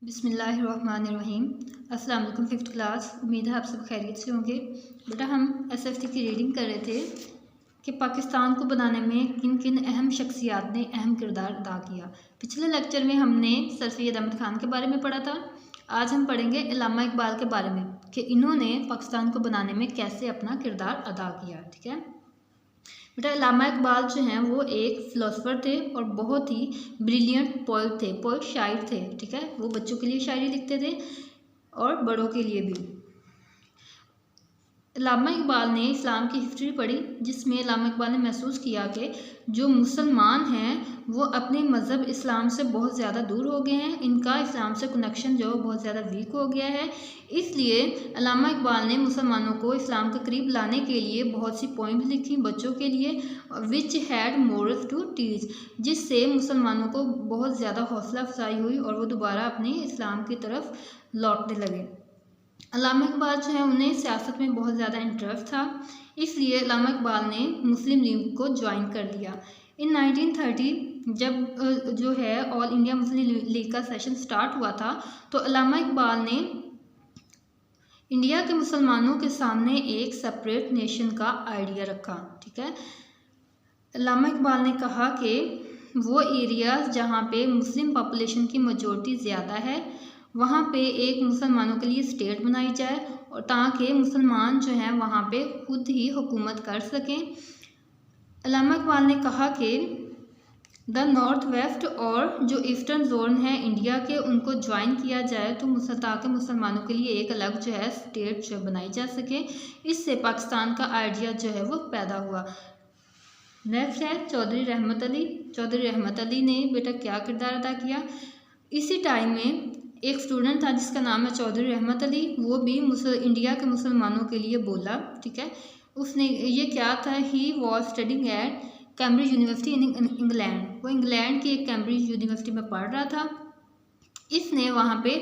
बिस्मिल्लाहिर्रहमानिर्रहीम। अस्सलाम वालेकुम। फिफ्थ क्लास, उम्मीद है आप सब खैरियत से होंगे। बेटा हम एसएफटी की रीडिंग कर रहे थे कि पाकिस्तान को बनाने में किन किन अहम शख्सियात ने अहम किरदार अदा किया। पिछले लेक्चर में हमने सर सैयद अहमद ख़ान के बारे में पढ़ा था। आज हम पढ़ेंगे अल्लामा इकबाल के बारे में कि इन्होंने पाकिस्तान को बनाने में कैसे अपना किरदार अदा किया। ठीक है बेटा, अल्लामा इकबाल जो हैं वो एक फ़िलासफ़र थे और बहुत ही ब्रिलियंट पोएट थे, पोएट शायर थे। ठीक है, वो बच्चों के लिए शायरी लिखते थे और बड़ों के लिए भी। अल्लामा इकबाल ने इस्लाम की हिस्ट्री पढ़ी, जिसमें अल्लामा इकबाल ने महसूस किया कि जो मुसलमान हैं वो अपने मज़हब इस्लाम से बहुत ज़्यादा दूर हो गए हैं, इनका इस्लाम से कनेक्शन जो बहुत ज़्यादा वीक हो गया है। इसलिए अल्लामा इकबाल ने मुसलमानों को इस्लाम के करीब लाने के लिए बहुत सी पोइम्स लिखी बच्चों के लिए, which had morals to teach, जिससे मुसलमानों को बहुत ज़्यादा हौसला अफजाई हुई और वो दोबारा अपने इस्लाम की तरफ लौटने लगे। अल्लामा इकबाल जो है उन्हें सियासत में बहुत ज़्यादा इंटरेस्ट था, इसलिए अल्लामा इकबाल ने मुस्लिम लीग को ज्वाइन कर लिया। इन 1930 जब जो है ऑल इंडिया मुस्लिम लीग का सेशन स्टार्ट हुआ था, तो अल्लामा इकबाल ने इंडिया के मुसलमानों के सामने एक सेपरेट नेशन का आइडिया रखा। ठीक है, अल्लामा इकबाल ने कहा कि वो एरियाज़ जहाँ पे मुस्लिम पॉपुलेशन की मेजॉरिटी ज़्यादा है वहाँ पे एक मुसलमानों के लिए स्टेट बनाई जाए, और ताकि मुसलमान जो हैं वहाँ पे खुद ही हुकूमत कर सकें। अल्लामा इकबाल ने कहा कि द नॉर्थ वेस्ट और जो ईस्टर्न जोन है इंडिया के, उनको ज्वाइन किया जाए तो ताकि मुसलमानों के लिए एक अलग जो है स्टेट जो बनाई जा सके। इससे पाकिस्तान का आइडिया जो है वो पैदा हुआ। नेक्स्ट है चौधरी रहमत अली। चौधरी रहमत अली ने बेटा क्या किरदार अदा किया। इसी टाइम में एक स्टूडेंट था जिसका नाम है चौधरी रहमत अली, वो भी इंडिया के मुसलमानों के लिए बोला। ठीक है, उसने ये क्या था, he was studying at Cambridge University in England. वो इंग्लैंड की एक कैम्ब्रिज यूनिवर्सिटी में पढ़ रहा था। इसने वहाँ पे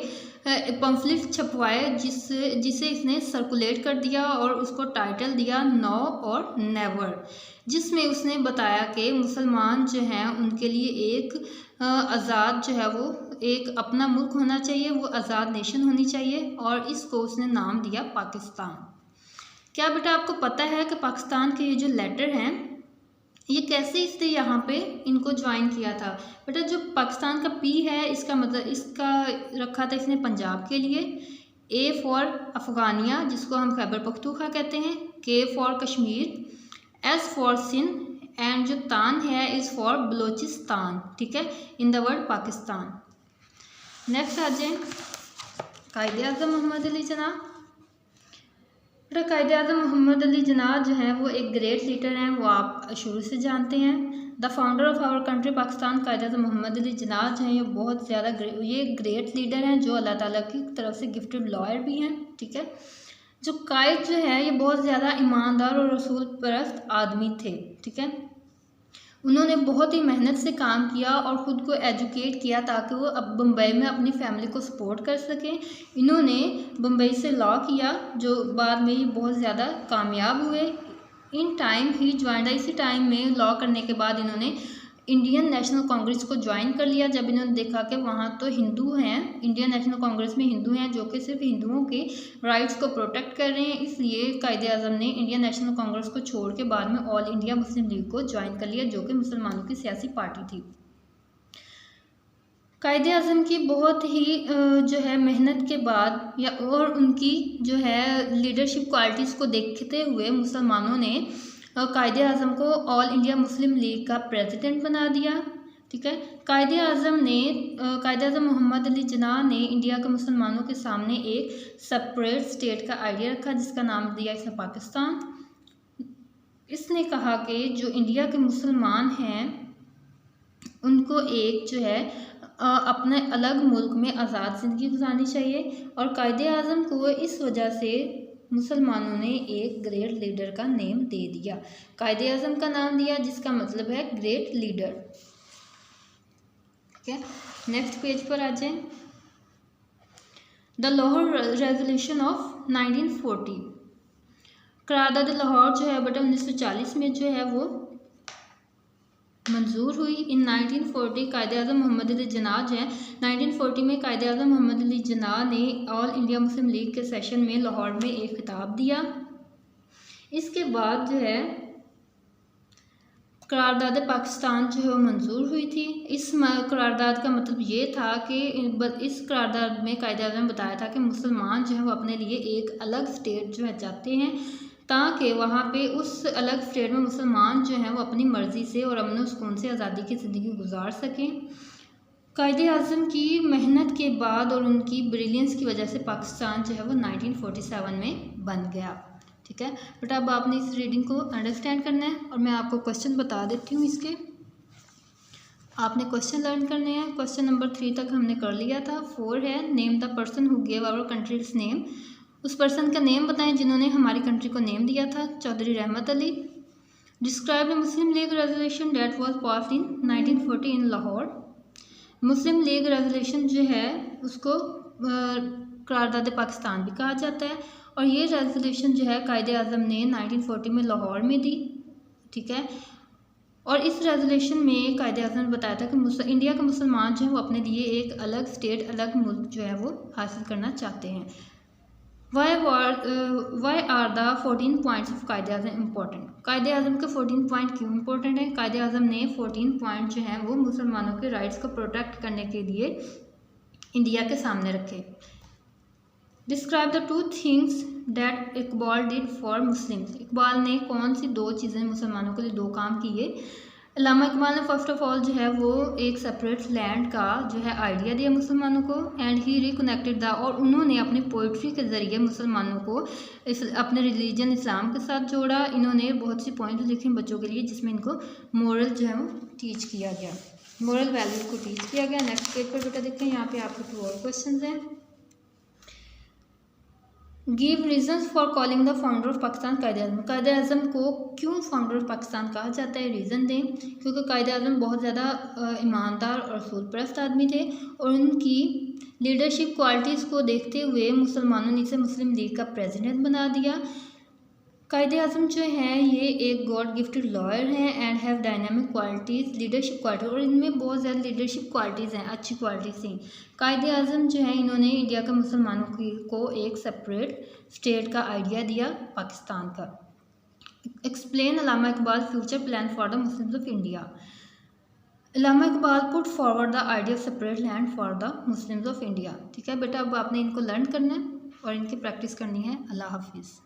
पम्फलेट छपवाए जिसे इसने सर्कुलेट कर दिया और उसको टाइटल दिया नो और नेवर, जिसमें उसने बताया कि मुसलमान जो हैं उनके लिए एक आज़ाद जो है वो एक अपना मुल्क होना चाहिए, वो आज़ाद नेशन होनी चाहिए, और इसको उसने नाम दिया पाकिस्तान। क्या बेटा आपको पता है कि पाकिस्तान के ये जो लेटर हैं ये कैसे इसने यहाँ पे इनको ज्वाइन किया था। बेटा जो पाकिस्तान का पी है इसका मतलब इसका रखा था इसने पंजाब के लिए, ए फॉर अफ़गानिया जिसको हम खैबर पख्तूनख्वा कहते हैं, K for Kashmir, S for Sindh, and जो तान है इज़ फॉर बलोचिस्तान। ठीक है, in the word Pakistan. Next आ जाए कायदे आज़म मोहम्मद अली जना। बेटा कायदे आज़म मोहम्मद अली जना जो हैं वो एक ग्रेट लीडर हैं, वो आप शुरू से जानते हैं। The founder of our country Pakistan Quaid-e Azam Mohammad Ali जना जो हैं ये बहुत ज़्यादा ये ग्रेट लीडर हैं जो अल्लाह ताला की तरफ से गिफ्टेड लॉयर भी हैं। ठीक है, जो कायद जो है ये बहुत ज़्यादा ईमानदार और रसूल परस्त आदमी थे। ठीक है, उन्होंने बहुत ही मेहनत से काम किया और ख़ुद को एजुकेट किया ताकि वो अब बम्बई में अपनी फैमिली को सपोर्ट कर सकें। इन्होंने बम्बई से लॉ किया जो बाद में ही बहुत ज़्यादा कामयाब हुए। इन टाइम ही ज्वाइन, इसी टाइम में लॉ करने के बाद इन्होंने इंडियन नेशनल कांग्रेस को ज्वाइन कर लिया। जब इन्होंने देखा कि वहाँ तो हिंदू हैं, इंडियन नेशनल कांग्रेस में हिंदू हैं जो कि सिर्फ हिंदुओं के राइट्स को प्रोटेक्ट कर रहे हैं, इसलिए कायदे आज़म ने इंडियन नेशनल कांग्रेस को छोड़ के बाद में ऑल इंडिया मुस्लिम लीग को ज्वाइन कर लिया जो कि मुसलमानों की सियासी पार्टी थी। कायदे आज़म की बहुत ही जो है मेहनत के बाद या और उनकी जो है लीडरशिप क्वालिटीज़ को देखते हुए मुसलमानों ने कायदे आज़म को ऑल इंडिया मुस्लिम लीग का प्रेसिडेंट बना दिया। ठीक है, कायदे आज़म मोहम्मद अली जिन्ना ने इंडिया के मुसलमानों के सामने एक सेपरेट स्टेट का आइडिया रखा जिसका नाम दिया इसने पाकिस्तान। इसने कहा कि जो इंडिया के मुसलमान हैं उनको एक जो है अपने अलग मुल्क में आज़ाद ज़िंदगी गुजारनी चाहिए, और कायदे आज़म को इस वजह से मुसलमानों ने एक ग्रेट लीडर का नेम दे दिया, कायदे आज़म का नाम दिया जिसका मतलब है ग्रेट लीडर। ठीक है, नेक्स्ट पेज पर आ जाए। The Lahore resolution of 1940। करारदाद लाहौर जो है बेटा 1940 में जो है वो मंजूर हुई। इन 1940 कायदे आज़म मोहम्मद अली जिन्ना जो हैं 1940 में कायदे आज़म मोहम्मद अली जिन्ना ने ऑल इंडिया मुस्लिम लीग के सेशन में लाहौर में एक खिताब दिया। इसके बाद जो है करारदाद पाकिस्तान जो है वो मंजूर हुई थी। इस करारदाद का मतलब ये था कि इस करारदाद में कायदे आज़म ने बताया था कि मुसलमान जो है वो अपने लिए एक अलग स्टेट जो है चाहते हैं, ताकि वहाँ पे उस अलग स्टेट में मुसलमान जो हैं वो अपनी मर्ज़ी से और अमन सुकून से आज़ादी की ज़िंदगी गुजार सकें। कायदे आज़म की मेहनत के बाद और उनकी ब्रिलियंस की वजह से पाकिस्तान जो है वो 1947 में बन गया। ठीक है बेटा, अब आपने इस रीडिंग को अंडरस्टैंड करना है और मैं आपको क्वेश्चन बता देती हूँ इसके। आपने क्वेश्चन लर्न करने हैं। क्वेश्चन नंबर 3 तक हमने कर लिया था। 4 है, name the person who gave our country's name. उस पर्सन का नेम बताएं जिन्होंने हमारी कंट्री को नेम दिया था। चौधरी रहमत Ali. Describe the Muslim league resolution that was passed in 1940 in Lahore. Muslim league resolution जो है उसको करारदाद पाकिस्तान भी कहा जाता है और ये रेजोल्यूशन जो है कायदे आज़म ने 1940 में लाहौर में दी। ठीक है, और इस रेजोल्यूशन में कायदे आज़म ने बताया था कि इंडिया के मुसलमान जो है वो अपने लिए एक अलग स्टेट, अलग मुल्क जो है वो हासिल करना चाहते हैं। Why are the 14 points of Quaid-e Azam important. कायदे आज़म के 14 पॉइंट क्यों इम्पोर्टेंट हैं? कायदे आज़म ने 14 पॉइंट जो हैं वो मुसलमानों के राइट्स को प्रोटेक्ट करने के लिए इंडिया के सामने रखे। Describe the 2 things that Iqbal did for Muslims. Iqbal ने कौन सी 2 चीज़ें मुसलमानों के लिए 2 काम किए? अल्लामा इकबाल ने फर्स्ट ऑफ ऑल जो है वो एक सेपरेट लैंड का जो है आइडिया दिया मुसलमानों को, एंड ही रिकनेक्टेड द, और उन्होंने अपनी पोइट्री के ज़रिए मुसलमानों को अपने रिलीजन इस्लाम के साथ जोड़ा। इन्होंने बहुत सी पॉइंट्स लिखे बच्चों के लिए जिसमें इनको मोरल जो है वो टीच किया गया, मोरल वैल्यू को टीच किया गया। नेक्स्ट पेज पर बेटा देखें, यहाँ पे आपके 2 और क्वेश्चन हैं। Give reasons for calling the founder of Pakistan Quaid-e आज़म। कायदे आज़म को क्यों फाउंडर ऑफ पाकिस्तान कहा जाता है, रीज़न दें। क्योंकि कायदे आज़म बहुत ज़्यादा ईमानदार और असूल परस्त आदमी थे और उनकी लीडरशिप क्वालिटीज़ को देखते हुए मुसलमानों ने इसे मुस्लिम लीग का प्रेसिडेंट बना दिया। कायदे आज़म जो है ये एक गॉड गिफ्टेड लॉयर हैं and have dynamic qualities, leadership quality, और इनमें बहुत ज़्यादा लीडरशिप क्वालिटीज़ हैं, अच्छी क्वालिटीज़ थी। कायदे आज़म जो है इन्होंने इंडिया के मुसलमानों को एक सेपरेट स्टेट का आइडिया दिया पाकिस्तान का। Explain Allama Iqbal future plan for the Muslims of India. Allama Iqbal put forward the idea of separate land for the Muslims of India. ठीक है बेटा, अब आपने इनको लर्न करना है और इनकी प्रैक्टिस करनी है। अल्लाह हाफिज़।